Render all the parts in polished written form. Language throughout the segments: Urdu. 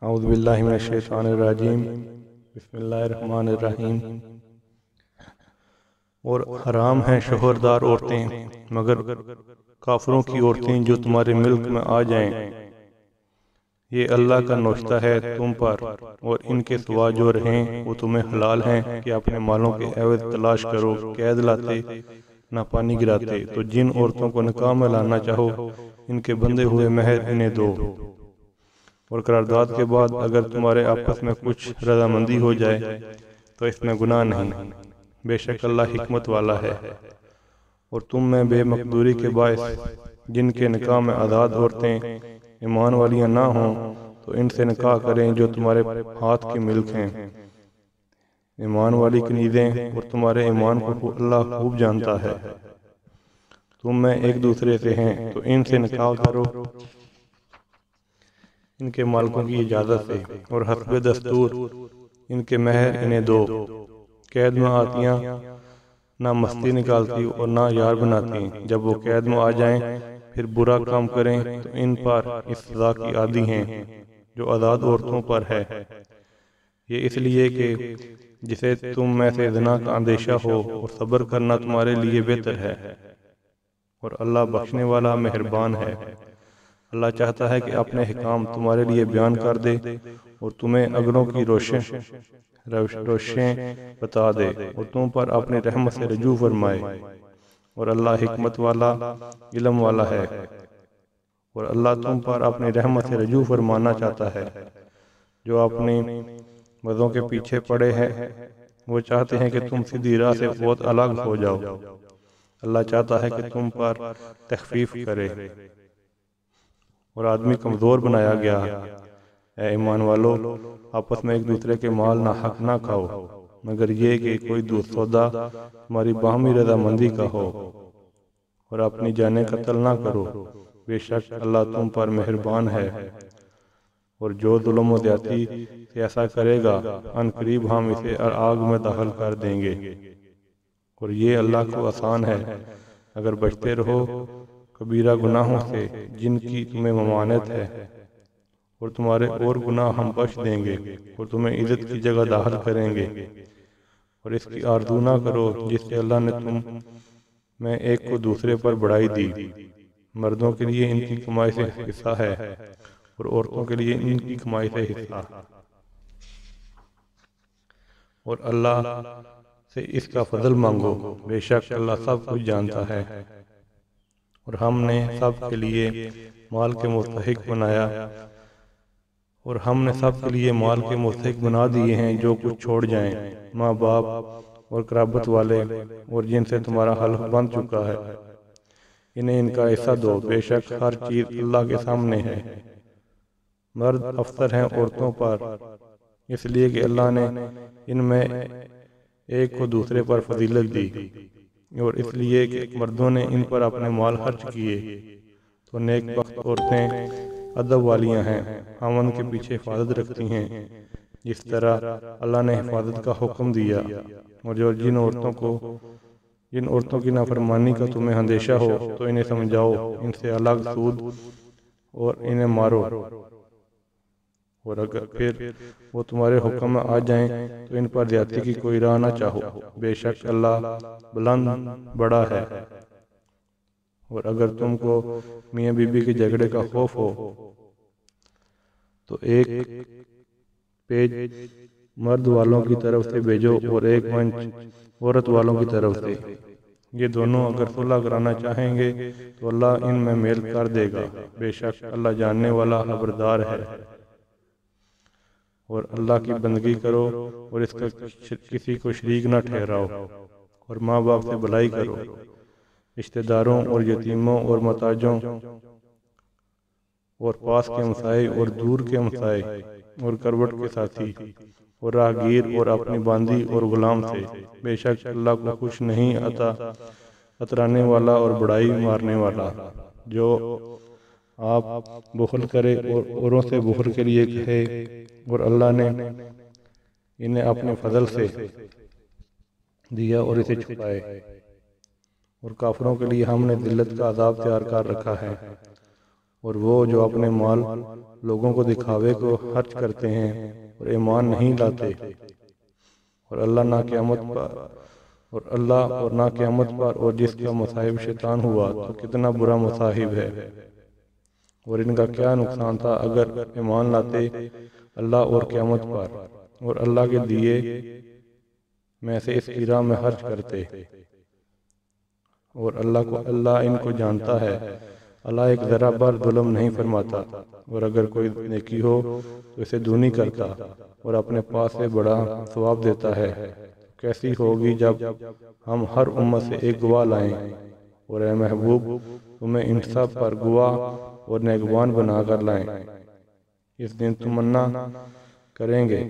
اعوذ باللہ من الشیطان الرجیم بسم اللہ الرحمن الرحیم۔ اور حرام ہیں شوہردار عورتیں مگر کافروں کی عورتیں جو تمہارے ملک میں آ جائیں، یہ اللہ کا نوشتہ ہے تم پر، اور ان کے سوا جو رہیں وہ تمہیں حلال ہیں کہ اپنے مالوں کے عوض تلاش کرو، قید لاتے نہ پانی گراتے۔ تو جن عورتوں کو نکاح میں لانا چاہو ان کے بندے ہوئے مہر انہیں دو، اور قرارداد کے بعد اگر تمہارے آپس میں کچھ رضامندی ہو جائے تو اس میں گناہ نہیں، بے شک اللہ حکمت والا ہے۔ اور تم میں بے مقدوری کے باعث جن کے نکاح میں آزاد عورتیں ایمان والیاں نہ ہوں تو ان سے نکاح کریں جو تمہارے ہاتھ کے ملک ہیں، ایمان والی کنیزیں، اور تمہارے ایمان کو اللہ خوب جانتا ہے۔ تم میں ایک دوسرے سے ہیں تو ان سے نکاح کرو ان کے مالکوں کی اجازت سے، اور حسب دستور ان کے مہر انہیں دو۔ قید میں آتیاں نہ مستی نکالتی اور نہ یار بناتی، جب وہ قید میں آ جائیں پھر برا کام کریں تو ان پر اس سزا کی عادی ہیں جو آزاد عورتوں پر ہے، یہ اس لیے کہ جسے تم میں سے زنا کا اندیشہ ہو، اور صبر کرنا تمہارے لیے بہتر ہے، اور اللہ بخشنے والا مہربان ہے۔ اللہ چاہتا ہے کہ اپنے حکام تمہارے لیے بیان کر دے اور تمہیں اگروں کی روشیں بتا دے، اور تم پر اپنی رحمت سے رجوع فرمائے، اور اللہ حکمت والا علم والا ہے۔ اور اللہ تم پر اپنی رحمت سے رجوع فرمانا چاہتا ہے۔ جو اپنی مردوں کے پیچھے پڑے ہیں وہ چاہتے ہیں کہ تم سیدھی راہ سے بہت الگ ہو جاؤ، اللہ چاہتا ہے کہ تم پر تخفیف کرے۔ اور آدمی کمزور بنایا گیا، اے ایمان والو آپس میں ایک دوسرے کے مال نہ حق نہ کھاؤ، مگر یہ کہ کوئی سودا تمہاری باہمی رضامندی کا ہو، اور اپنی جانیں قتل نہ کرو، بے شک اللہ تم پر مہربان ہے۔ اور جو ظلم و زیادتی سے ایسا کرے گا ان قریب ہم اسے آگ میں داخل کر دیں گے، اور یہ اللہ کو آسان ہے۔ اگر بچتے رہو کبیرہ گناہوں سے جن کی تمہیں ممانعت ہے، اور تمہارے اور گناہ ہم بخش دیں گے، اور تمہیں عزت کی جگہ داخل کریں گے۔ اور اس کی آرزو نہ کرو جس سے اللہ نے تم میں ایک کو دوسرے پر بڑائی دی، مردوں کے لیے ان کی کمائی سے حصہ ہے اور عورتوں کے لیے ان کی کمائی سے حصہ، اور اللہ سے اس کا فضل مانگو، بے شک اللہ سب کچھ جانتا ہے۔ اور ہم نے سب کے لیے مال کے مستحق بنایا، اور ہم نے سب کے لیے مال کے مستحق بنا دیے ہیں جو کچھ چھوڑ جائیں، ماں باپ اور قرابت والے، اور جن سے تمہارا حلف بن چکا ہے، انہیں ان کا حصہ دو، بے شک ہر چیز اللہ کے سامنے ہے۔ مرد افسر ہیں عورتوں پر اس لیے کہ اللہ نے ان میں ایک کو دوسرے پر فضیلت دی، اور اس لیے کہ مردوں نے ان پر اپنے مال خرچ کیے۔ تو نیک بخت عورتیں ادب والیاں ہیں، خاوند کے پیچھے حفاظت رکھتی ہیں جس طرح اللہ نے حفاظت کا حکم دیا۔ اور جو جن عورتوں کی نافرمانی کا تمہیں اندیشہ ہو تو انہیں سمجھاؤ، ان سے الگ سود اور انہیں مارو، اور اگر پھر وہ تمہارے حکم میں آ جائیں تو ان پر زیادتی کی کوئی راہ نہ چاہو، بے شک اللہ بلند بڑا ہے۔ اور اگر تم کو میاں بیوی کے جھگڑے کا خوف ہو تو ایک پیج مرد والوں کی طرف سے بھیجو اور ایک منچ عورت والوں کی طرف سے، یہ دونوں اگر صلح کرانا چاہیں گے تو اللہ ان میں میل کر دے گا، بے شک اللہ جاننے والا خبردار ہے۔ اور اللہ کی بندگی کرو اور اس کا کسی کو شریک نہ ٹھہراؤ، اور ماں باپ سے بھلائی کرو، رشتہ داروں اور یتیموں اور محتاجوں اور پاس کے ہمسائے اور دور کے ہمسائے اور کروٹ کے ساتھی اور راہگیر اور اپنی باندی اور غلام سے، بے شک اللہ کو خوش نہیں اترانے والا اور بڑائی مارنے والا۔ جو آپ بخل کرے اور اوروں سے بخل کے لیے کہے، اور اللہ نے انہیں اپنے فضل سے دیا اور اسے چھپائے، اور کافروں کے لیے ہم نے ذلت کا عذاب تیار کر رکھا ہے۔ اور وہ جو اپنے مال لوگوں کو دکھاوے کو خرچ کرتے ہیں اور ایمان نہیں لاتے، اور اللہ نہ قیامت پر اور جس کا مصاحب شیطان ہوا تو کتنا برا مصاحب ہے۔ اور ان کا کیا نقصان تھا اگر ایمان لاتے اللہ اور قیامت پر، اور اللہ کے دیے میں سے اس کی راہ میں خرچ کرتے، اور اللہ ان کو جانتا ہے۔ اللہ ایک ذرہ بر ظلم نہیں فرماتا، اور اگر کوئی نیکی ہو تو اسے دونی کرتا اور اپنے پاس سے بڑا ثواب دیتا ہے۔ کیسی ہوگی جب ہم ہر امت سے ایک گواہ لائیں، اور اے محبوب تمہیں ان سب پر گواہ اور نگہبان بنا کر لائیں۔ اس دن تمنا کریں گے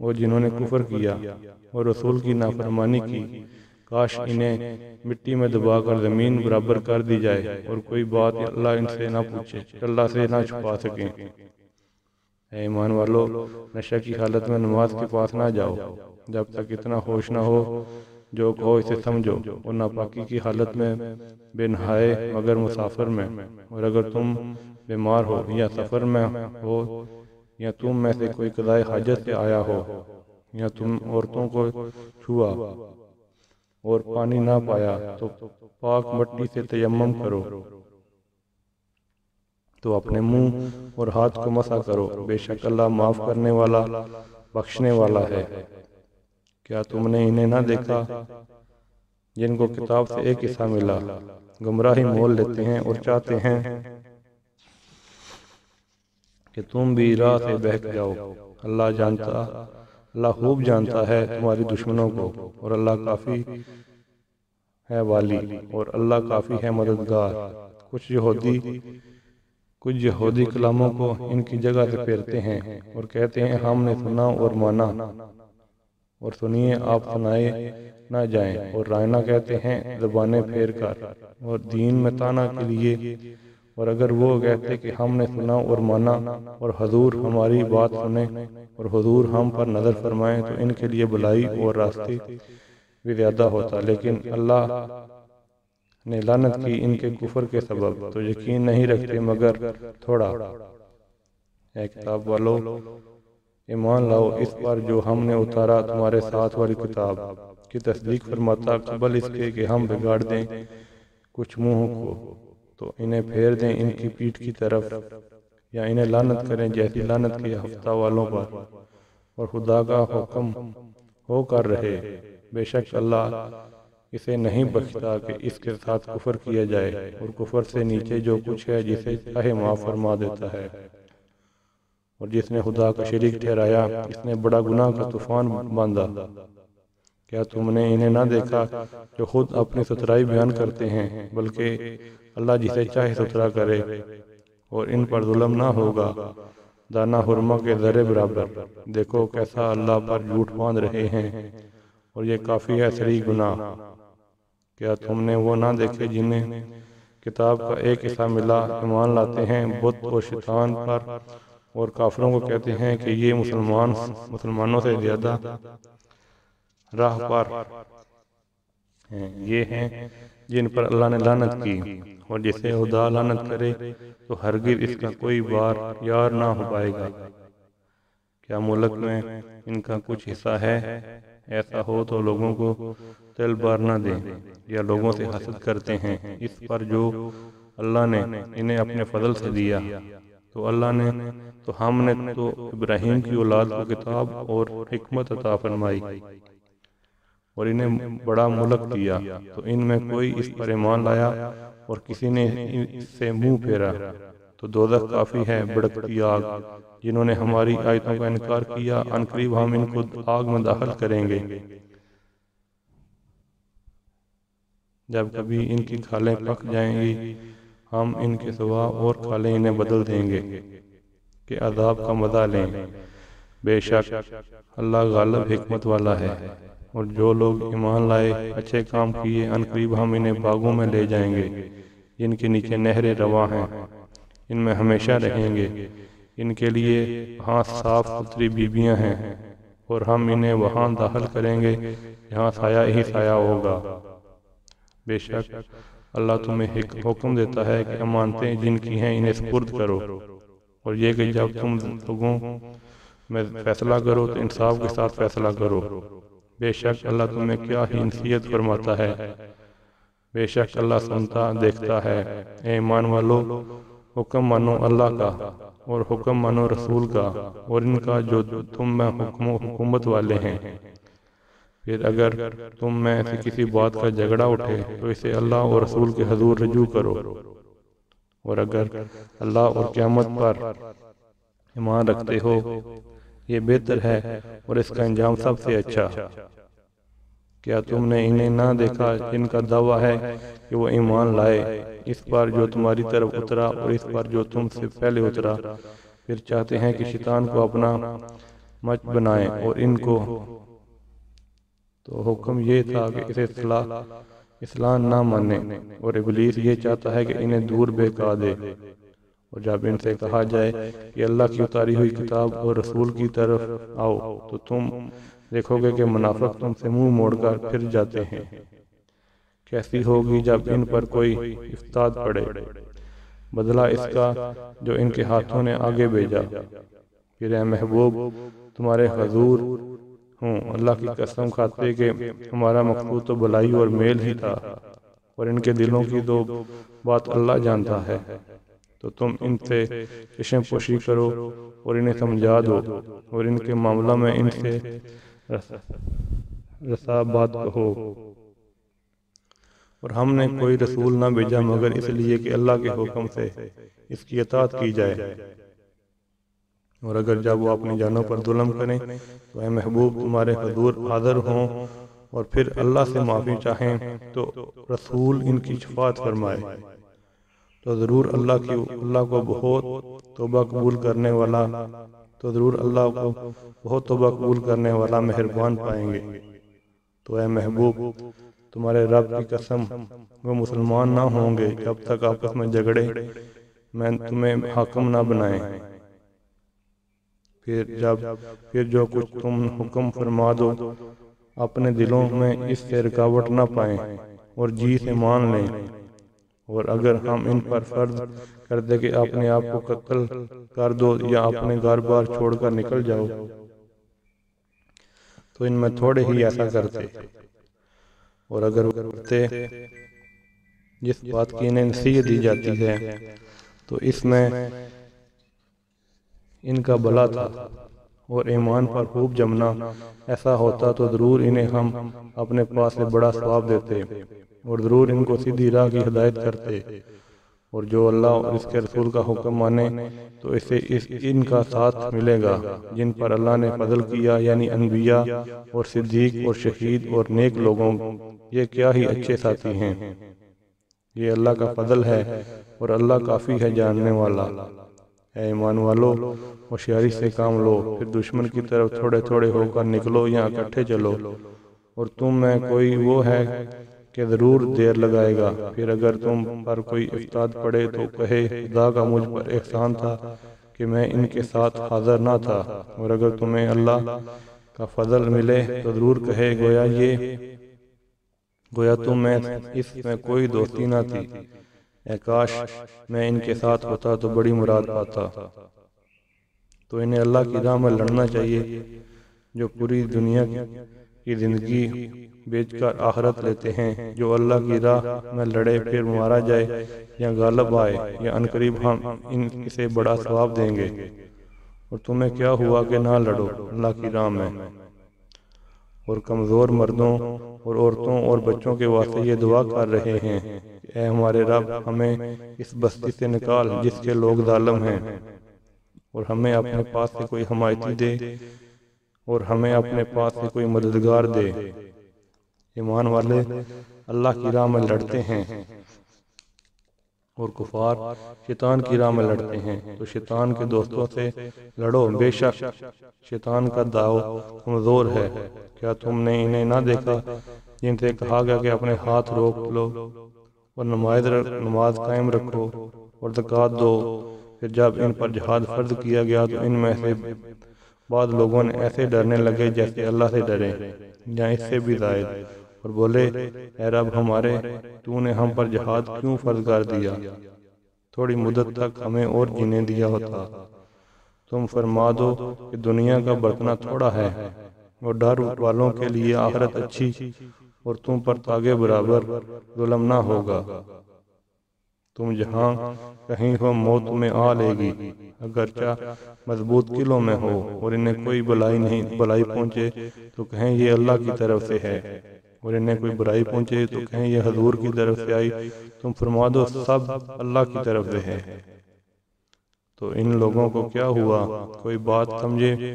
وہ جنہوں نے کفر کیا اور رسول کی نافرمانی کی، کاش انہیں مٹی میں دبا کر زمین برابر کر دی جائے اور کوئی بات اللہ ان سے نہ پوچھے، اللہ سے نہ چھپا سکیں۔ اے ایمان والو، نشہ کی حالت میں نماز کے پاس نہ جاؤ جب تک اتنا ہوش نہ ہو جو کہو اسے سمجھو، اور ناپاکی کی حالت میں بے نہائے مگر مسافر میں، اور اگر تم بیمار ہو یا سفر میں ہو یا تم میں سے کوئی قضائے حاجت سے آیا ہو یا تم عورتوں کو چھوا اور پانی نہ پایا تو پاک مٹی سے تیمم کرو، تو اپنے منہ اور ہاتھ کو مسح کرو، بے شک اللہ معاف کرنے والا بخشنے والا ہے۔ کیا تم نے انہیں نہ دیکھا جن کو کتاب سے ایک حصہ ملا، گمراہی مول لیتے ہیں اور چاہتے ہیں کہ تم بھی راہ سے بہک جاؤ۔ اللہ خوب جانتا ہے تمہاری دشمنوں کو، اور اللہ کافی ہے والی، اور اللہ کافی ہے مددگار۔ کچھ یہودی کلاموں کو ان کی جگہ سے پھیرتے ہیں اور کہتے ہیں ہم نے سنا اور مانا، اور سنیے آپ سنائے نہ جائیں، اور رائنا کہتے ہیں زبانیں پھیر کر، اور دین میں طعنہ کے لیے۔ اور اگر وہ کہتے کہ ہم نے سنا اور مانا اور حضور ہماری بات سنیں اور حضور ہم پر نظر فرمائیں تو ان کے لیے بھلائی اور راستے بھی زیادہ ہوتا، لیکن اللہ نے لعنت کی ان کے کفر کے سبب، تو یقین نہیں رکھتے مگر تھوڑا۔ اے کتاب والو، ایمان لاؤ اس پر جو ہم نے اتارا تمہارے ساتھ والی کتاب کی تصدیق فرماتا، قبل اس کے کہ ہم بگاڑ دیں کچھ منہوں کو، تو انہیں پھیر دیں ان کی پیٹھ کی طرف، یا انہیں لعنت کریں جیسی لعنت کے ہفتہ والوں پر، اور خدا کا حکم ہو کر رہے، بے شک اللہ اسے نہیں بخشتا کہ اس کے ساتھ کفر کیا جائے، اور کفر سے نیچے جو کچھ ہے جسے چاہے معاف فرما دیتا ہے۔ اور جس نے خدا کا شریک ٹھہرایا اس نے بڑا گناہ کا طوفان باندھا۔ کیا تم نے انہیں نہ دیکھا جو خود اپنی سترائی بیان کرتے ہیں، بلکہ اللہ جسے چاہے سترا کرے، اور ان پر ظلم نہ ہوگا دانہ خرما کے ذرے برابر۔ دیکھو کیسا اللہ پر جھوٹ باندھ رہے ہیں، اور یہ کافی ہے صریح گناہ۔ کیا تم نے وہ نہ دیکھے جنہیں کتاب کا ایک حصہ ملا، ایمان لاتے ہیں بت اور شیطان پر، اور کافروں کو کہتے ہیں کہ یہ مسلمانوں سے زیادہ راہ پر ہیں۔ یہ ہیں جن پر اللہ نے لعنت کی، اور جسے خدا لعنت کرے تو ہرگز اس کا کوئی یار نہ ہو پائے گا۔ کیا ملک میں ان کا کچھ حصہ ہے؟ ایسا ہو تو لوگوں کو تل بار نہ دیں، یا لوگوں سے حسد کرتے ہیں اس پر جو اللہ نے انہیں اپنے فضل سے دیا۔ تو ہم نے تو ابراہیم کی اولاد کو کتاب اور حکمت عطا فرمائی، اور انہیں بڑا ملک دیا، تو ان میں کوئی اس پر ایمان لایا اور کسی نے اس سے منہ پھیرا، تو دوزخ کافی ہے بھڑکتی آگ۔ جنہوں نے ہماری آیتوں کا انکار کیا، عنقریب ہم ان کو آگ میں داخل کریں گے۔ جب کبھی ان کی کھالیں پک جائیں گی، ہم ان کے سوا اور کھالیں انہیں بدل دیں گے کہ عذاب کا مزہ لیں۔ بے شک اللہ غالب حکمت والا ہے۔ اور جو لوگ ایمان لائے، اچھے کام کیے، عنقریب ہم انہیں باغوں میں لے جائیں گے جن کے نیچے نہریں رواں ہیں، ان میں ہمیشہ رہیں گے۔ ان کے لیے وہاں صاف ستھری بیویاں ہیں، اور ہم انہیں وہاں داخل کریں گے جہاں سایہ ہی سایہ ہوگا۔ بے شک اللہ تمہیں حکم دیتا ہے کہ امانتیں جن کی ہیں انہیں سپرد کرو، اور یہ کہ جب تم لوگوں میں فیصلہ کرو تو انصاف کے ساتھ فیصلہ کرو، بے شک اللہ تمہیں کیا ہی نصیحت فرماتا ہے، بے شک اللہ سنتا دیکھتا ہے۔ اے ایمان والو، حکم مانو اللہ کا اور حکم مانو رسول کا اور ان کا جو تم میں حکومت والے ہیں۔ پھر اگر تم میں سے کسی بات کا جھگڑا اٹھے تو اسے اللہ اور رسول کے حضور رجوع کرو، اور اگر اللہ اور قیامت پر ایمان رکھتے ہو یہ بہتر ہے اور اس کا انجام سب سے اچھا۔ کیا تم نے انہیں نہ دیکھا جن کا دعویٰ ہے کہ وہ ایمان لائے، اس پر جو تمہاری طرف اترا اور اس پر جو تم سے پہلے اترا، پھر چاہتے ہیں کہ شیطان کو اپنا مچ بنائیں اور ان کو تو حکم یہ تھا کہ اسے اصلاح نہ مانے، اور ابلیس یہ چاہتا ہے کہ انہیں دور بہکا دے۔ اور جب ان سے کہا جائے کہ اللہ کی اتاری ہوئی کتاب اور رسول کی طرف آؤ تو تم دیکھو گے کہ منافق تم سے منہ موڑ کر پھر جاتے ہیں۔ کیسی ہوگی جب ان پر کوئی افتاد پڑے، بدلہ اس کا جو ان کے ہاتھوں نے آگے بھیجا۔ پھر اے محبوب تمہارے حضور ہوں، اللہ کی قسم کھاتے کہ ہمارا مقصود تو بھلائی اور میل ہی تھا، اور ان کے دلوں کی تو بات اللہ جانتا ہے، تو تم ان سے چشم پوشی کرو اور انہیں سمجھا دو، اور ان کے معاملہ میں ان سے رسا بات کہو۔ اور ہم نے کوئی رسول نہ بھیجا مگر اس لیے کہ اللہ کے حکم سے اس کی اطاعت کی جائے، اور اگر جب وہ اپنی جانوں پر ظلم کریں تو اے محبوب تمہارے حضور حاضر ہوں اور پھر اللہ سے معافی چاہیں تو رسول ان کی شفاعت فرمائے، تو ضرور اللہ کو بہت توبہ قبول کرنے والا مہربان پائیں گے۔ تو اے محبوب تمہارے رب کی قسم وہ مسلمان نہ ہوں گے جب تک آپس میں جھگڑے میں تمہیں حاکم نہ بنائیں، پھر جو کچھ تم حکم فرما دو اپنے دلوں میں اس سے رکاوٹ نہ پائیں اور جی سے مان لیں، اور اگر ہم ان پر فرض کر دیں کہ اپنے آپ کو قتل کر دو یا اپنے گھر بار چھوڑ کر نکل جاؤ تو ان میں تھوڑے ہی ایسا کرتے، اور اگر وہ کرتے جس بات کی انہیں نصیحت دی جاتی ہے تو اس میں ان کا بھلا تھا، اور ایمان پر خوب جمنا ایسا ہوتا تو ضرور انہیں ہم اپنے پاس سے بڑا ثواب دیتے، اور ضرور ان کو سیدھی راہ کی ہدایت کرتے، اور جو اللہ اور اس کے رسول کا حکم مانے تو اسے ان کا ساتھ ملے گا جن پر اللہ نے فضل کیا، یعنی انبیاء اور صدیق اور شہید اور نیک لوگوں، یہ کیا ہی اچھے ساتھی ہیں۔ یہ اللہ کا فضل ہے اور اللہ کافی ہے جاننے والا۔ اے ایمان والو ہوشیاری سے کام لو، پھر دشمن کی طرف تھوڑے تھوڑے ہو کر نکلو یا اکٹھے چلو، اور تم میں کوئی وہ ہے کہ ضرور دیر لگائے گا۔ پھر اگر تم پر کوئی افتاد پڑے تو کہے خدا کا مجھ پر احسان تھا کہ میں ان کے ساتھ حاضر نہ تھا، اور اگر تمہیں اللہ کا فضل ملے تو ضرور کہے گویا تم میں اس میں کوئی دوستی نہ تھی، اے کاش میں ان کے ساتھ ہوتا تو بڑی مراد پاتا۔ تو انہیں اللہ کی راہ میں لڑنا چاہیے، جو پوری دنیا کی زندگی بیچ کر آخرت لیتے ہیں۔ جو اللہ کی راہ میں لڑے پھر مارا جائے یا غالب آئے یا عنقریب ہم اسے بڑا ثواب دیں گے۔ اور تمہیں کیا ہوا کہ نہ لڑو اللہ کی راہ میں، اور کمزور مردوں اور عورتوں اور بچوں کے واسطے یہ دعا کر رہے ہیں کہ اے ہمارے رب ہمیں اس بستی سے نکال جس کے لوگ ظالم ہیں، اور ہمیں اپنے پاس سے کوئی حمایتی دے اور ہمیں اپنے پاس سے کوئی مددگار دے۔ ایمان والے اللہ کی راہ میں لڑتے ہیں اور کفار شیطان کی راہ میں لڑتے ہیں، تو شیطان کے دوستوں سے لڑو، بے شک شیطان کا داؤ کمزور ہے۔ کیا تم نے انہیں نہ دیکھا جن سے کہا گیا کہ اپنے ہاتھ روک لو اور نماز قائم رکھو اور زکوٰۃ دو، پھر جب ان پر جہاد فرض کیا گیا تو ان میں سے بعض لوگوں نے ایسے ڈرنے لگے جیسے اللہ سے ڈرے یا اس سے بھی زائد، اور بولے اے رب ہمارے، تو نے ہم پر جہاد کیوں فرض کر دیا؟ تھوڑی مدت تک ہمیں اور جینے دیا ہوتا۔ تم فرما دو کہ دنیا کا برتنا تھوڑا ہے، اور ڈر والوں کے لیے آخرت اچھی، اور تم پر تاگے برابر ظلم نہ ہوگا۔ تم جہاں کہیں ہو موت تمہیں آ لے گی، اگرچہ مضبوط قلعوں میں ہو، اور انہیں کوئی بلائی پہنچے تو کہیں یہ اللہ کی طرف سے ہے، اور انہیں کوئی برائی پہنچے تو کہیں یہ حضور کی طرف سے آئی۔ تم فرما دو سب اللہ کی طرف سے ہے۔ تو ان لوگوں کو کیا ہوا؟ کوئی بات سمجھے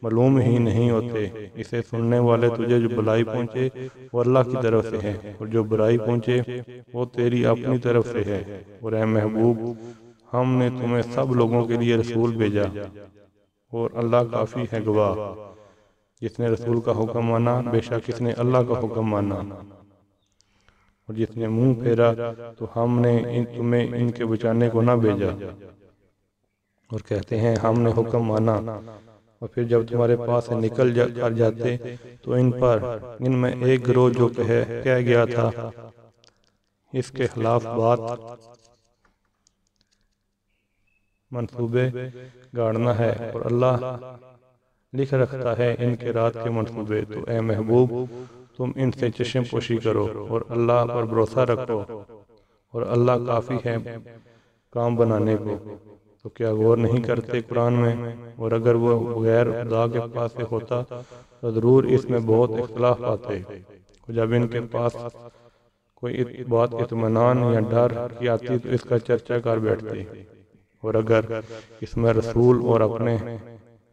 معلوم ہی نہیں ہوتے۔ اسے سننے والے تجھے جو بلائی پہنچے وہ اللہ کی طرف سے ہے، اور جو برائی پہنچے وہ تیری اپنی طرف سے ہے۔ اور اے محبوب، ہم نے تمہیں سب لوگوں کے لیے رسول بھیجا، اور اللہ کافی ہے گواہ۔ جس نے رسول کا حکم مانا، بے شک اس نے اللہ کا حکم مانا، اور جس نے منہ پھیرا تو ہم نے تمہیں ان کے بچانے کو نہ بھیجا۔ اور کہتے ہیں ہم نے حکم مانا، اور پھر جب تمہارے پاس سے نکل کر جاتے تو ان میں ایک گروہ جو کہہ گیا تھا اس کے خلاف بات منصوبے گاڑنا ہے، اور اللہ لکھ رکھتا ہے ان کے رات کے منصوبے۔ تو اے محبوب، تم ان سے چشم پوشی کرو اور اللہ پر بھروسہ رکھو، اور اللہ کافی ہے کام بنانے کو۔ تو کیا غور نہیں کرتے قرآن میں؟ اور اگر وہ بغیر خدا کے پاس سے ہوتا تو ضرور اس میں بہت اختلاف پاتے۔ جب ان کے پاس کوئی بات اطمینان یا ڈر کی آتی تو اس کا چرچا کر بیٹھتے، اور اگر اس میں رسول اور اپنے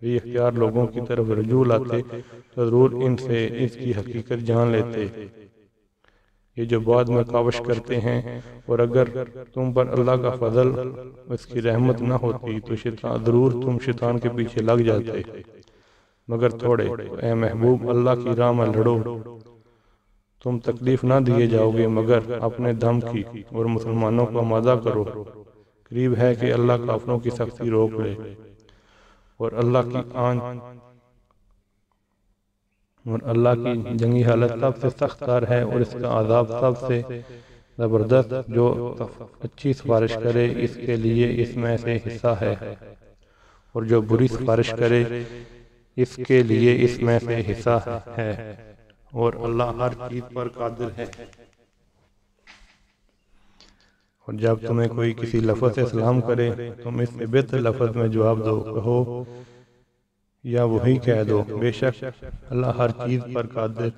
بھی اختیار لوگوں کی طرف رجوع لاتے تو ضرور ان سے اس کی حقیقت جان لیتے، یہ جو بعد میں کاوش کرتے ہیں۔ اور اگر تم پر اللہ کا فضل اس کی رحمت نہ ہوتی تو ضرور تم شیطان کے پیچھے لگ جاتے، مگر تھوڑے۔ تو اے محبوب، اللہ کی راہ میں لڑو، تم تکلیف نہ دیے جاؤ گے مگر اپنے دم کی، اور مسلمانوں کو آمادہ کرو، قریب ہے کہ اللہ کافروں کی سختی روک لے۔ اور اللہ کی جنگی حالت سب سے سخت تر ہے، اور اس کا عذاب سب سے زبردست۔ جو اچھی سفارش کرے اس کے لیے اس میں سے حصہ ہے، اور جو بری سفارش کرے اس کے لیے اس میں سے حصہ ہے، اور اللہ ہر چیز پر قادر ہے۔ اور جب تمہیں کوئی کسی لفظ سے سلام کرے تم اس سے بہتر لفظ میں جواب دو، کہو یا وہی کہہ دو، بے شک اللہ ہر چیز پر قادر،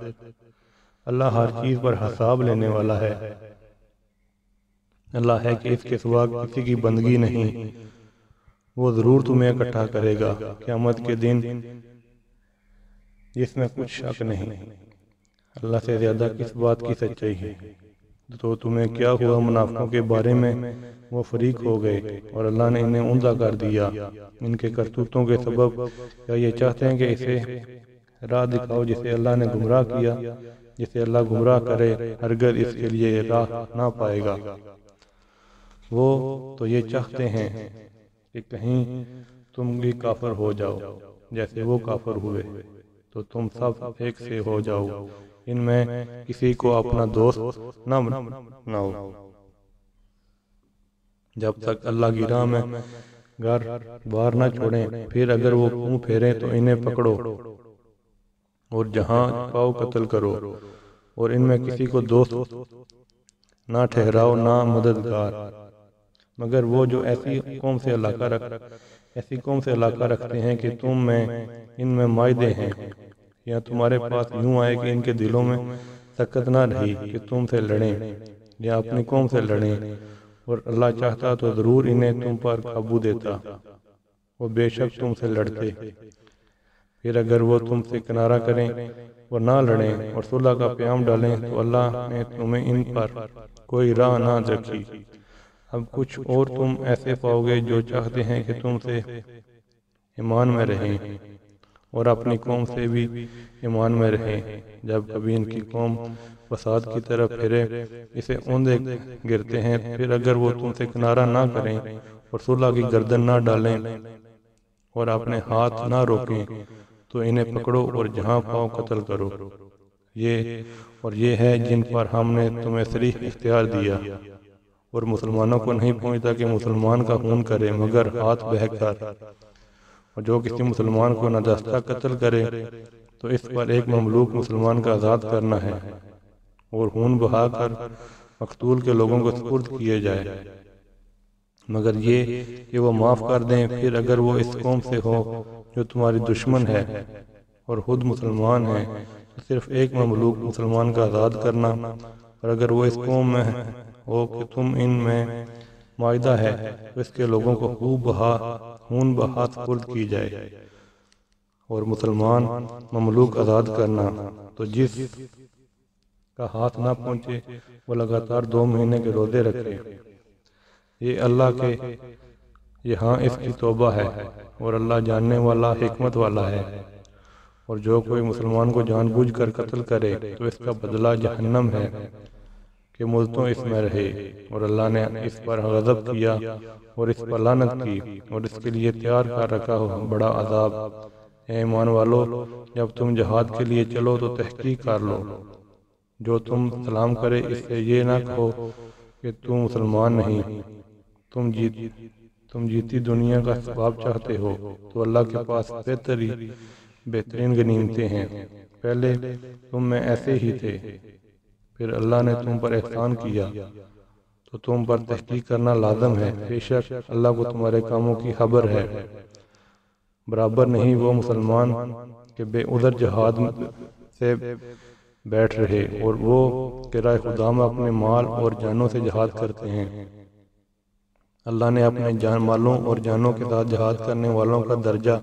اللہ ہر چیز پر حساب لینے والا ہے۔ اللہ ہے کہ اس کے سوا کسی کی بندگی نہیں، وہ ضرور تمہیں اکٹھا کرے گا قیامت کے دن، جس میں کچھ شک نہیں۔ اللہ سے زیادہ کس بات کی سچائی ہے؟ تو تمہیں کیا ہوا منافقوں کے بارے میں؟ وہ فریق ہو گئے اور اللہ نے انہیں اوندا کر دیا ان کے کرتوتوں کے سبب۔ کیا یہ چاہتے ہیں کہ اسے راہ دکھاؤ جسے اللہ نے گمراہ کیا؟ جسے اللہ گمراہ کرے ہرگز اس کے لیے راہ نہ پائے گا۔ وہ تو یہ چاہتے ہیں کہ کہیں تم بھی کافر ہو جاؤ جیسے وہ کافر ہوئے، تو تم سب ایک سے ہو جاؤ، ان میں کسی کو اپنا دوست نہ بناؤ جب تک اللہ کی راہ میں گھر بار نہ چھوڑیں۔ پھر اگر وہ منہ پھیریں تو انہیں پکڑو اور جہاں پاؤ قتل کرو، اور ان میں کسی کو دوست نہ ٹھہراؤ نہ مددگار، مگر وہ جو ایسی قوم سے علاقہ رکھتے ہیں کہ تم میں ان میں معاہدے ہیں، یا تمہارے پاس یوں آئے کہ ان کے دلوں میں سکت نہ رہی کہ تم سے لڑیں یا اپنی قوم سے لڑیں، اور اللہ چاہتا تو ضرور انہیں تم پر قابو دیتا، وہ بے شک تم سے لڑتے۔ پھر اگر وہ تم سے کنارہ کریں اور نہ لڑیں اور صلح کا پیام ڈالیں تو اللہ نے تمہیں ان پر کوئی راہ نہ رکھی۔ اب کچھ اور تم ایسے پاؤ گے جو چاہتے ہیں کہ تم سے ایمان میں رہیں اور اپنی قوم سے بھی ایمان میں رہیں۔ جب کبھی ان کی قوم فساد کی طرف پھرے اسے اوندے گرتے ہیں، پھر اگر وہ تم سے کنارہ نہ کریں اور صلح کی گردن نہ ڈالیں اور اپنے ہاتھ نہ روکیں تو انہیں پکڑو اور جہاں پاؤ قتل کرو، یہ ہے جن پر ہم نے تمہیں صریح اختیار دیا، اور مسلمانوں کو نہیں پہنچتا کہ مسلمان کا خون کرے مگر ہاتھ بہہ کر، اور جو کسی مسلمان کو نادانستہ قتل کرے تو اس پر ایک مملوک مسلمان کا آزاد کرنا ہے، اور خون بہا کر مقتول کے لوگوں کو سپرد کیے جائے، مگر یہ کہ وہ معاف کر دیں۔ پھر اگر وہ اس قوم سے ہو جو تمہاری دشمن ہے اور خود مسلمان ہیں تو صرف ایک مملوک مسلمان کا آزاد کرنا، اور اگر وہ اس قوم میں ہو کہ تم ان میں معاہدہ ہے تو اس کے لوگوں کو خون بہا سپرد کی جائے، اور مسلمان مملوک آزاد کرنا، تو جس کا ہاتھ نہ پہنچے وہ لگاتار 2 مہینے کے روزے رکھے۔ یہ اللہ کے یہاں اس کی توبہ ہے، اور اللہ جاننے والا حکمت والا ہے۔ اور جو کوئی مسلمان کو جان بوجھ کر قتل کرے تو اس کا بدلہ جہنم ہے کہ مدتوں اس میں رہے، اور اللہ نے اس پر غضب کیا اور اس پر لعنت کی، اور اس کے لیے تیار کر رکھا ہو بڑا عذاب۔ اے ایمان والو، جب تم جہاد کے لیے چلو تو تحقیق کر لو، جو تم سلام کرے اس سے یہ نہ کہو کہ تم مسلمان نہیں، تم جیتی دنیا کا ثواب چاہتے ہو تو اللہ کے پاس بہترین غنیمتیں ہیں۔ پہلے تم میں ایسے ہی تھے، پھر اللہ نے تم پر احسان کیا تو تم پر تحقیق کرنا لازم ہے، بے شک اللہ کو تمہارے کاموں کی خبر ہے۔ برابر نہیں وہ مسلمان کہ بے عذر جہاد سے بیٹھ رہے، اور وہ کہ راہ خدا میں اپنے مال اور جانوں سے جہاد کرتے ہیں۔ اللہ نے اپنے مالوں اور جانوں کے ساتھ جہاد کرنے والوں کا درجہ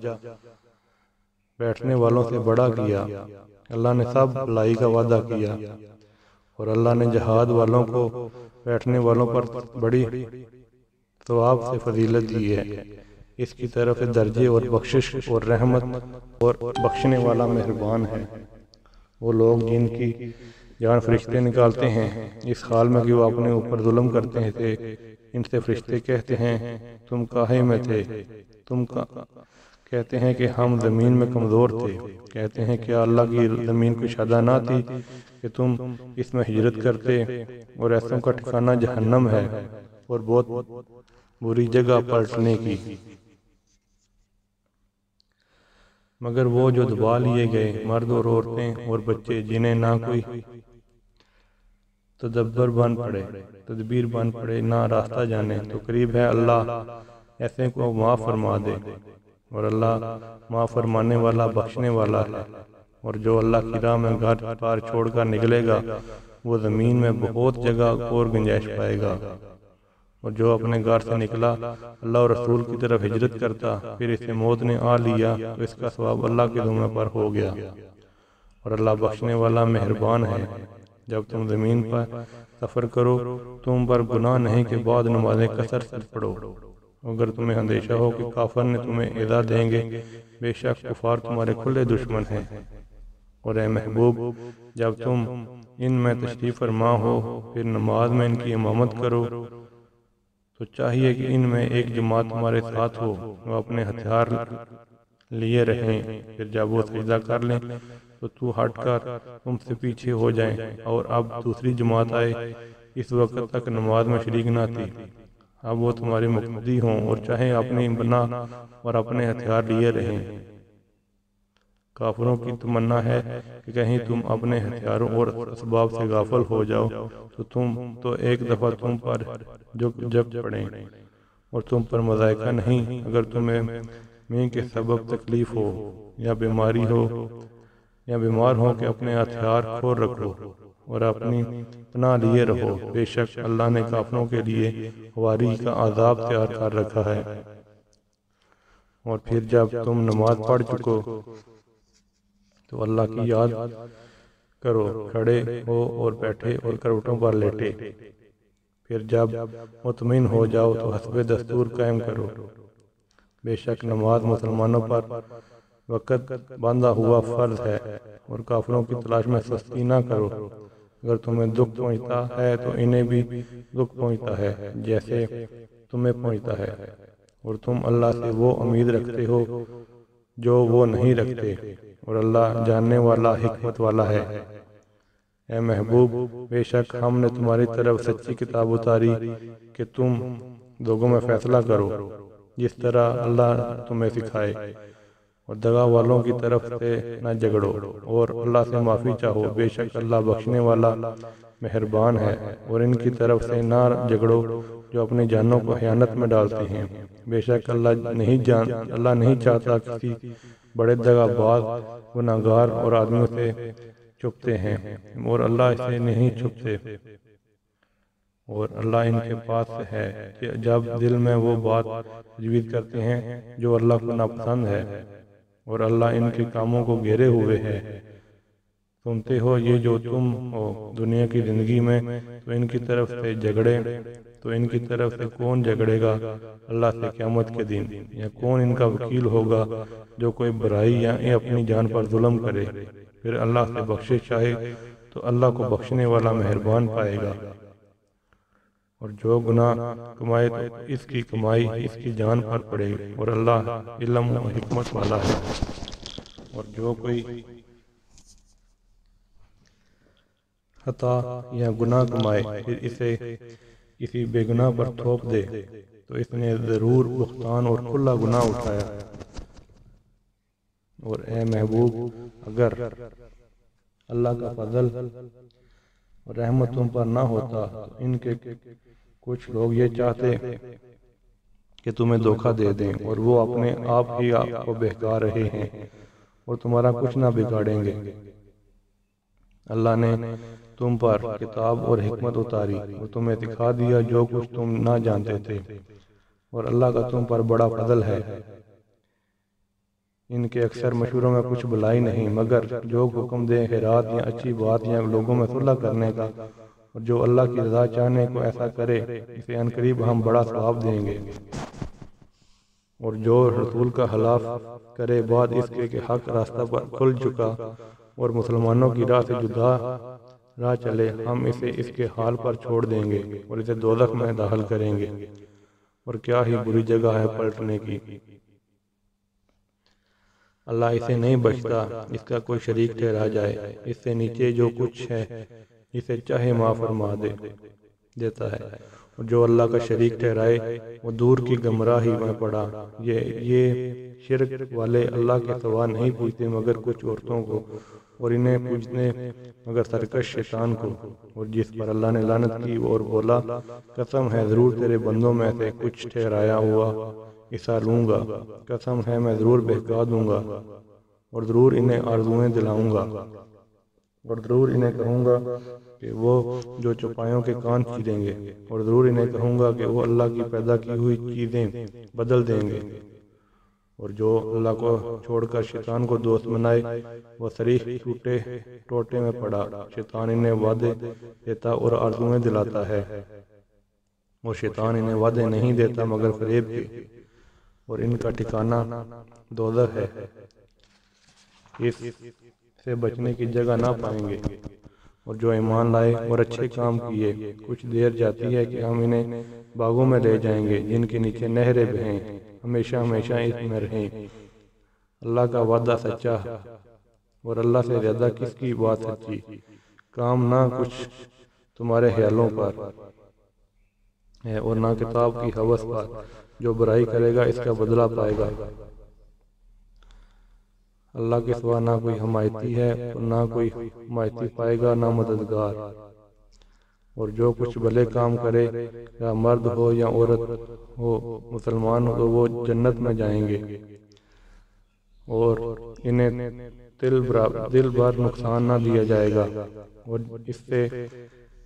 بیٹھنے والوں سے بڑا کیا۔ اللہ نے سب بھلائی کا وعدہ کیا، اور اللہ نے جہاد والوں کو بیٹھنے والوں پر بڑی ثواب سے فضیلت دی ہے۔ اس کی طرف درجے اور بخشش اور رحمت اور بخشنے والا مہربان ہے۔ وہ لوگ جن کی جان فرشتے نکالتے ہیں اس حال میں کہ وہ اپنے اوپر ظلم کرتے تھے، ان سے فرشتے کہتے ہیں تم کاہے میں تھے؟ کہتے ہیں کہ ہم زمین میں کمزور تھے۔ کہتے ہیں کیا اللہ کی زمین کو شادہ نہ تھی کہ تم اس میں ہجرت کرتے؟ اور ایسوں کا ٹھکانہ جہنم ہے، اور بہت بری جگہ پلٹنے کی۔ مگر وہ جو دبا لیے گئے مرد اور عورتیں اور بچے، جنہیں نہ کوئی تدبیر بن پڑے نہ راستہ جانے، تو قریب ہے اللہ ایسے کو معاف فرما دے، اور اللہ معاف فرمانے والا بخشنے والا ہے۔ اور جو اللہ کی راہ میں گھر بار چھوڑ کر نکلے گا وہ زمین میں بہت جگہ اور گنجائش پائے گا، اور جو اپنے گھر سے نکلا اللہ اور رسول کی طرف ہجرت کرتا پھر اسے موت نے آ لیا تو اس کا ثواب اللہ کے ذمہ پر ہو گیا، اور اللہ بخشنے والا مہربان ہے۔ جب تم زمین پر سفر کرو تم پر گناہ نہیں کہ بعد نمازیں قصر سے پڑھو، اگر تمہیں اندیشہ ہو کہ کافر نے تمہیں ایذا دیں گے، بے شک کفار تمہارے کھلے دشمن ہیں۔ اور اے محبوب، جب تم ان میں تشریف فرما ہو پھر نماز میں ان کی امامت کرو تو چاہیے کہ ان میں ایک جماعت تمہارے ساتھ ہو، وہ اپنے ہتھیار لیے رہیں، پھر جب وہ سجدہ کر لیں تو ہٹ کر تم سے پیچھے ہو جائیں، اور اب دوسری جماعت آئے۔ اس وقت تک نماز میں شریک نہ تھی، اب وہ تمہاری مقتدی ہوں، اور چاہیں اپنی بنا اور اپنے ہتھیار لیے رہیں۔ کافروں کی تمنا ہے کہ کہیں تم اپنے ہتھیاروں اور اسباب سے غافل ہو جاؤ تو ایک دفعہ تم پر جب پڑیں، اور تم پر مذائقہ نہیں اگر تمہیں میں کے سبب تکلیف ہو یا بیماری ہو یا بیمار ہو کہ اپنے ہتھیار کھول رکھو اور اپنی پناہ لیے رہو، بے شک اللہ نے کافروں کے لیے واری کا عذاب تیار کر رکھا ہے۔ اور پھر جب تم نماز پڑھ چکو تو اللہ کی یاد کرو، کھڑے ہو اور بیٹھے اور کروٹوں پر لیٹے، پھر جب مطمئن ہو جاؤ تو حسب دستور قائم کرو، بے شک نماز مسلمانوں پر وقت باندھا ہوا فرض ہے، اور کافروں کی تلاش میں سستی نہ کرو، اگر تمہیں دکھ پہنچتا ہے تو انہیں بھی دکھ پہنچتا ہے جیسے تمہیں پہنچتا ہے، اور تم اللہ سے وہ امید رکھتے ہو جو وہ نہیں رکھتے، اور اللہ جاننے والا حکمت والا ہے۔ اے محبوب، بے شک ہم نے تمہاری طرف سچی کتاب اتاری کہ تم لوگوں میں فیصلہ کرو جس طرح اللہ تمہیں سکھائے، اور دغا والوں کی طرف سے نہ جھگڑو اور اللہ سے معافی چاہو، بے شک اللہ بخشنے والا مہربان ہے۔ اور ان کی طرف سے نہ جھگڑو جو اپنی جانوں کو خیانت میں ڈالتے ہیں، بے شک اللہ نہیں چاہتا کسی بڑے دغا باز، گناہ گار اور آدمیوں سے چھپتے ہیں، اور اللہ اسے نہیں چھپتے، اور اللہ ان کے پاس ہے جب دل میں وہ بات تجویز کرتے ہیں جو اللہ کو ناپسند ہے، اور اللہ ان کے کاموں کو گھیرے ہوئے ہے۔ سنتے ہو یہ جو تم ہو دنیا کی زندگی میں، تو ان کی طرف سے جھگڑے، تو ان کی طرف سے کون جھگڑے گا اللہ سے قیامت کے دن، یا کون ان کا وکیل ہوگا جو کوئی برائی یا اپنی جان پر ظلم کرے، پھر اللہ سے بخشش چاہے تو اللہ کو بخشنے والا مہربان پائے گا، اور جو گناہ کمائے تو اس کی کمائی اس کی جان پر پڑے گی، اور اللہ علم و حکمت والا ہے۔ اور جو کوئی خطا یا گناہ کمائے پھر اسے کسی بے گناہ پر تھوپ دے تو اس نے ضرور بہتان اور کھلا گناہ اٹھایا۔ اور اے محبوب، اگر اللہ کا فضل اور رحمت تم پر نہ ہوتا تو ان کے کچھ لوگ یہ چاہتے کہ تمہیں دھوکہ دے دیں، اور وہ اپنے آپ ہی آپ کو بہکا رہے ہیں اور تمہارا کچھ نہ بگاڑیں گے۔ اللہ نے تم پر کتاب اور حکمت اتاری اور تمہیں دکھا دیا جو کچھ تم نہ جانتے تھے، اور اللہ کا تم پر بڑا فضل ہے۔ ان کے اکثر مشوروں میں کچھ بھلائی نہیں، مگر جو حکم دے خیرات یا اچھی بات یا لوگوں میں صلح کرنے کا، اور جو اللہ کی رضا چاہنے کو ایسا کرے، اسے عنقریب ہم بڑا ثواب دیں گے۔ اور جو رسول کا خلاف کرے بعد اس کے کہ حق راستہ پر کھل چکا اور مسلمانوں کی راہ سے جدا راہ چلے، ہم اسے اس کے حال پر چھوڑ دیں گے اور اسے دوزخ میں داخل کریں گے، اور کیا ہی بری جگہ ہے پلٹنے کی۔ اللہ اسے نہیں بخشتا اس کا کوئی شریک ٹھہرا جائے، اس سے نیچے جو کچھ ہے اسے چاہے معاف فرما دیتا ہے، اور جو اللہ کا شریک ٹھہرائے وہ دور کی گمراہی میں پڑا۔ یہ شرک والے اللہ کے سوا نہیں پوچھتے مگر کچھ عورتوں کو، اور انہیں پوچھتے مگر سرکش شیطان کو، اور جس پر اللہ نے لعنت کی اور بولا قسم ہے ضرور تیرے بندوں میں سے کچھ ٹھہرایا ہوا حصہ لوں گا، قسم ہے میں ضرور بہکا دوں گا، اور ضرور انہیں آرزوئیں دلاؤں گا، اور ضرور انہیں کہوں گا کہ وہ جو چوپایوں کے کان چیریں گے، اور ضرور انہیں کہوں گا کہ وہ اللہ کی پیدا کی ہوئی چیزیں بدل دیں گے، اور جو اللہ کو چھوڑ کر شیطان کو دوست بنائے وہ صریح ٹوٹے میں پڑا۔ شیطان انہیں وعدے دیتا اور آرزوئیں دلاتا ہے، اور شیطان انہیں وعدے نہیں دیتا مگر فریب کے، اور ان کا ٹھکانہ دوزخ ہے، اس سے بچنے کی جگہ نہ پائیں گے۔ اور جو ایمان لائے اور اچھے کام کیے، کچھ دیر جاتی ہے کہ ہم انہیں باغوں میں لے جائیں گے جن کے نیچے نہریں بہیں، ہمیشہ ہمیشہ اس میں رہیں۔ اللہ کا وعدہ سچا، اور اللہ سے زیادہ کس کی بات سچی؟ کام نہ کچھ تمہارے خیالوں پر ہے اور نہ کتاب کی ہوس پر، جو برائی کرے گا اس کا بدلہ پائے گا۔ اللہ کے سوا نہ کوئی حمایتی ہے اور نہ کوئی حمایتی پائے گا، نہ مددگار۔ اور جو کچھ بھلے کام کرے، یا مرد ہو یا عورت ہو، مسلمان ہو، تو وہ جنت میں جائیں گے، اور انہیں دل بھر نقصان نہ دیا جائے گا۔ اور اس سے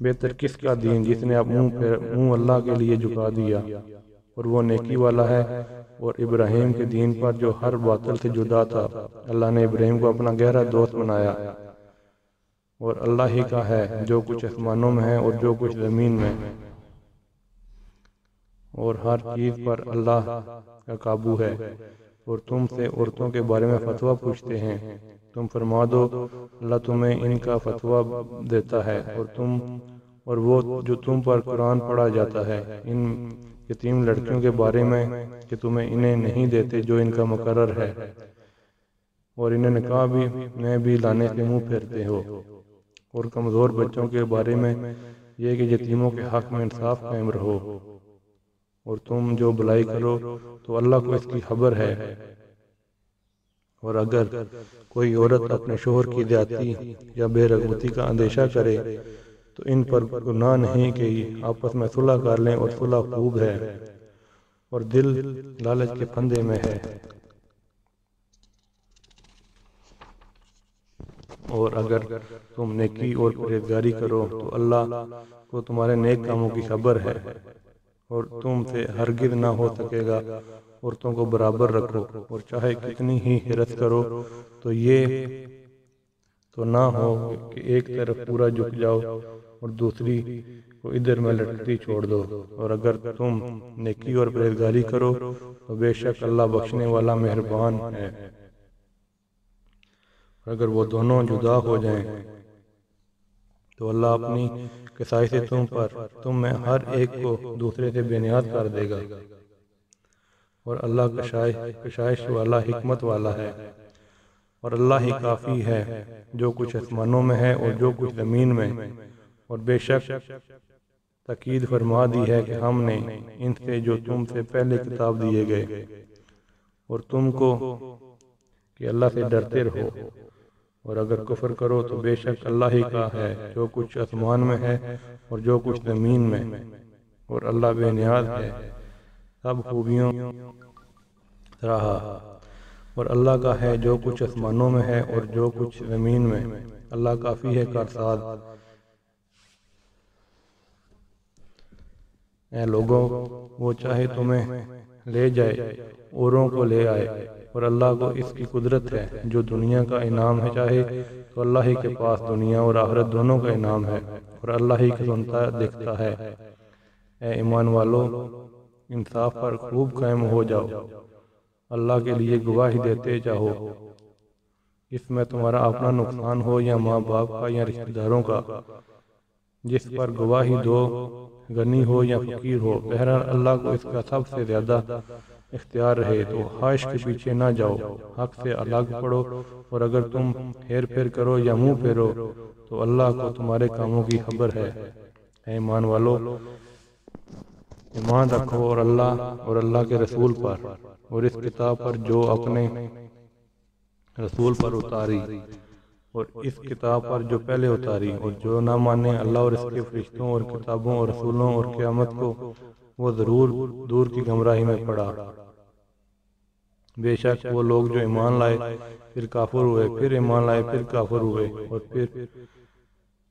بہتر کس کا دین جس نے منہ اللہ کے لیے جھکا دیا، اور وہ نیکی والا ہے۔ اور ابراہیم کے دین پر جو ہر باطل سے جدا تھا، اللہ نے ابراہیم کو اپنا گہرا دوست بنایا۔ اور اللہ ہی کا ہے جو کچھ آسمانوں میں ہے اور جو کچھ زمین میں، اور ہر چیز پر اللہ کا قابو ہے۔ اور تم سے عورتوں کے بارے میں فتویٰ پوچھتے ہیں، تم فرما دو اللہ تمہیں ان کا فتویٰ دیتا ہے، اور وہ جو تم پر قرآن پڑھا جاتا ہے ان یتیم لڑکیوں کے بارے میں کہ تمہیں انہیں نہیں دیتے جو ان کا مقرر ہے، اور انہیں نکاح میں بھی لانے سے منہ پھیرتے ہو، اور کمزور بچوں کے بارے میں یہ کہ یتیموں کے حق میں انصاف قائم رہو، اور تم جو بلائی کرو تو اللہ کو اس کی خبر ہے۔ اور اگر کوئی عورت اپنے شوہر کی زیادتی یا بے رغبتی کا اندیشہ کرے تو ان پر گناہ نہیں کہ آپس میں صلح کر لیں، اور صلح خوب ہے، اور دل لالچ کے پھندے میں ہے۔ اور اگر تم نیکی اور پرہیزگاری کرو تو اللہ کو تمہارے نیک کاموں کی خبر ہے، اور تم سے ہرگز نہ ہو سکے گا عورتوں کو برابر رکھو، اور چاہے کتنی ہی حرص کرو تو یہ تو نہ ہو کہ ایک طرف پورا جھک جاؤ اور دوسری کو ادھر میں لٹکتی چھوڑ دو۔ اور اگر تم نیکی اور پرہیزگاری کرو تو بے شک اللہ بخشنے والا مہربان ہے۔ اور اگر وہ دونوں جدا ہو جائیں تو اللہ اپنی کسائی سے تم میں ہر ایک کو دوسرے سے بے نیاز کر دے گا، اور اللہ کشائش والا، حکمت والا ہے۔ اور اللہ ہی کافی ہے جو کچھ آسمانوں میں ہے اور جو کچھ زمین میں، اور بے شک تاکید فرما دی ہے کہ ہم نے ان سے جو تم سے پہلے کتاب دیے گئے، اور تم کو کہ اللہ سے ڈرتے رہو۔ اور اگر کفر کرو تو بے شک اللہ ہی کا ہے جو کچھ آسمان میں ہے اور جو کچھ زمین میں، اور اللہ بے نیاز ہے، سب خوبیوں رہا۔ اور اللہ کا ہے جو کچھ آسمانوں میں ہے اور جو کچھ زمین میں، اللہ کافی ہے کارساز۔ اے لوگوں، وہ چاہے تمہیں لے جائے، اوروں کو لے آئے، اور اللہ کو اس کی قدرت ہے جو دنیا کا انعام ہے، چاہے تو اللہ ہی کے پاس دنیا اور آخرت دونوں کا انعام ہے، اور اللہ ہی کو سنتا دیکھتا ہے۔ اے ایمان والو، انصاف پر خوب قائم ہو جاؤ، اللہ کے لیے گواہی دیتے جاؤ، اس میں تمہارا اپنا نقصان ہو یا ماں باپ کا یا رشتہ داروں کا، جس پر گواہی دو، غنی ہو یا فقیر ہو، بہرحال اللہ کو اس کا سب سے زیادہ اختیار رہے، تو خواہش کے پیچھے نہ جاؤ، حق سے الگ پڑو، اور اگر تم ہیر پھیر کرو یا منہ پھیرو تو اللہ کو تمہارے کاموں کی خبر ہے۔ اے ایمان والو، ایمان رکھو اور اللہ کے رسول پر، اور اس کتاب پر جو اپنے رسول پر اتاری، اور اس کتاب پر جو پہلے اتاری، اور جو نہ مانے اللہ اور اس کے فرشتوں اور کتابوں اور رسولوں اور قیامت کو، وہ ضرور دور کی گمراہی میں پڑا۔ بے شک وہ لوگ جو ایمان لائے پھر کافر ہوئے، پھر ایمان لائے پھر کافر ہوئے، اور پھر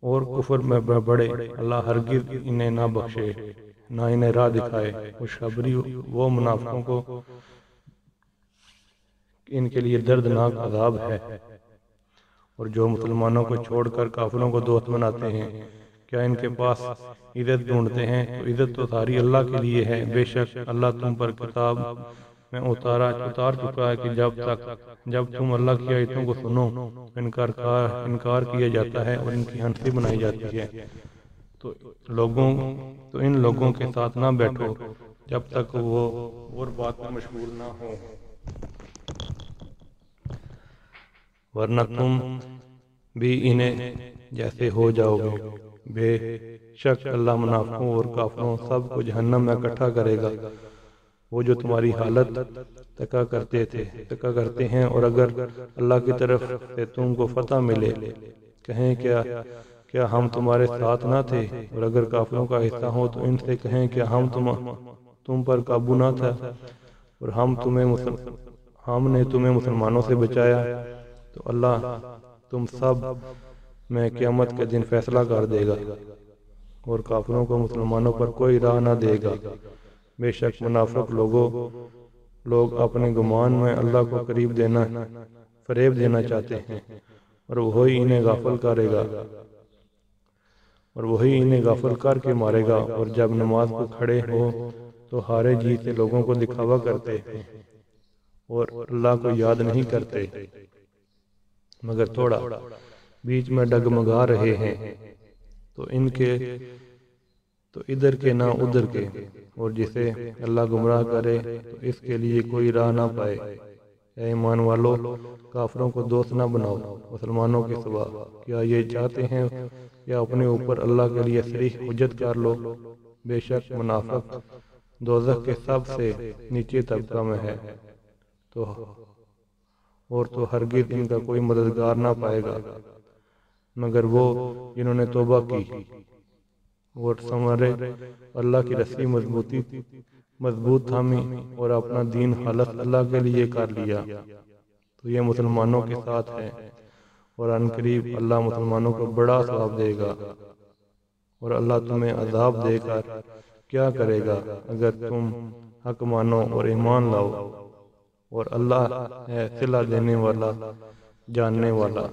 اور کفر میں بڑھے، اللہ ہرگز انہیں نہ بخشے، نہ انہیں راہ دکھائے۔ خوشخبری وہ منافقوں کو ان کے لیے دردناک عذاب ہے۔ اور جو مسلمانوں کو چھوڑ کر کافروں کو دوست بناتے ہیں، کیا ان کے پاس عزت ڈھونڈتے ہیں؟ تو عزت تو ساری اللہ کے لیے ہے۔ بے شک اللہ تم پر کتاب میں اتار چکا ہے کہ جب تم اللہ کی آیتوں کو سنو انکار کیا جاتا ہے اور ان کی ہنسی بنائی جاتی ہے، تو ان لوگوں کے ساتھ نہ بیٹھو جب تک وہ اور بات میں مشغول نہ ہو، ورنہ تم بھی انہیں جیسے ہو جاؤ گے۔ بے شک اللہ منافقوں اور کافروں سب کو جہنم میں اکٹھا کرے گا۔ وہ جو تمہاری حالت تکا کرتے ہیں، اور اگر اللہ کی طرف سے تم کو فتح ملے کہیں کیا ہم تمہارے ساتھ نہ تھے، اور اگر کافروں کا حصہ ہو تو ان سے کہیں کیا ہم تم پر قابو نہ تھا، اور ہم نے تمہیں مسلمانوں سے بچایا، تو اللہ تم سب میں قیامت کے دن فیصلہ کر دے گا، اور کافروں کو مسلمانوں پر کوئی راہ نہ دے گا۔ بے شک منافق لوگ اپنے گمان میں اللہ کو فریب دینا چاہتے ہیں، اور وہی انہیں غافل کر کے مارے گا، اور جب نماز کو کھڑے ہو تو ہارے جیت سے لوگوں کو دکھاوا کرتے ہیں، اور اللہ کو یاد نہیں کرتے مگر تھوڑا، بیچ میں ڈگمگا رہے ہیں، تو ادھر کے نہ ادھر کے، اور جسے اللہ گمراہ کرے تو اس کے لیے کوئی راہ نہ پائے۔ اے ایمان والو، کافروں کو دوست نہ بناؤ مسلمانوں کے سوا۔ کیا یہ چاہتے ہیں کہ اپنے اوپر اللہ کے لیے صریح حجت کر لو؟ بے شک منافق دوزخ کے سب سے نیچے طبقہ میں ہے، تو ہرگز ان کا کوئی مددگار نہ پائے گا مگر وہ جنہوں نے توبہ کی اور سمجھے اللہ کی رسی مضبوط تھامی اور اپنا دین خالص اللہ کے لیے کر لیا، تو یہ مسلمانوں کے ساتھ ہے، اور ان قریب اللہ مسلمانوں کو بڑا ثواب دے گا، اور اللہ تمہیں عذاب دے کر کیا کرے گا اگر تم حق مانو اور ایمان لاؤ، اور اللہ ہے صلہ دینے والا جاننے والا۔